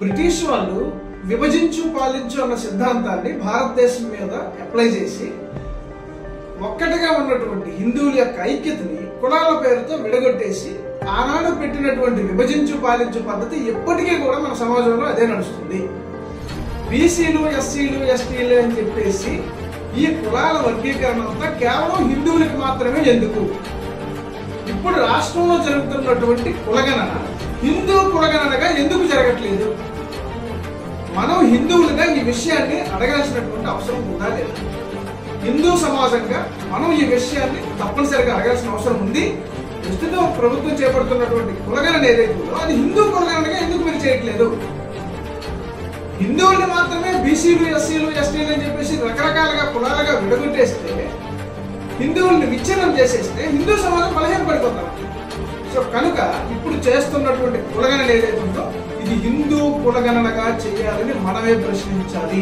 British వాళ్ళు విభజించు పాలించు అన్న సిద్ధాంతాన్ని భారతదేశం మీద అప్లై చేసి ఒక్కటిగా ఉన్నటువంటి హిందువుల యొక్క ఐక్యతని కులాల పేరుతో విడగొట్టేసి ఆనాడు పెట్టినటువంటి విభజించు పాలించు పద్ధతి ఎప్పటికీ కూడా మన సమాజంలో అదే నడుస్తుంది. బీసీలు, ఎస్సీలు, ఎస్టీలు అని చెప్పేసి ఈ కులాల వర్గీకరణ అంతా కేవలం హిందువులకు మాత్రమే ఎందుకు? ఇప్పుడు రాష్ట్రంలో జరుగుతున్నటువంటి కులగణన హిందూ కులగణనగా ఎందుకు జరగట్లేదు? మనం హిందువులుగా ఈ విషయాన్ని అడగాల్సినటువంటి అవసరం ఉందా లేదా? హిందూ సమాజంగా మనం ఈ విషయాన్ని తప్పనిసరిగా అడగాల్సిన అవసరం ఉంది. ప్రస్తుతం ప్రభుత్వం చేపడుతున్నటువంటి కులగణన ఏదైతే ఉందో అది హిందూ కులగణనగా ఎందుకు మీరు చేయట్లేదు? హిందువుల్ని మాత్రమే బీసీలు, ఎస్సీలు, ఎస్టీలు అని చెప్పేసి రకరకాలుగా కులాలుగా విడగొట్టేస్తే, హిందువుల్ని విచ్ఛిన్నం చేసేస్తే హిందూ సమాజం బలహీనపడిపోతాం. సో కనుక ఇప్పుడు చేస్తున్నటువంటి కులగణన ఏదైతే ఉందో ఇది హిందూ కులగణనగా చేయాలని మనమే ప్రశ్నించాలి.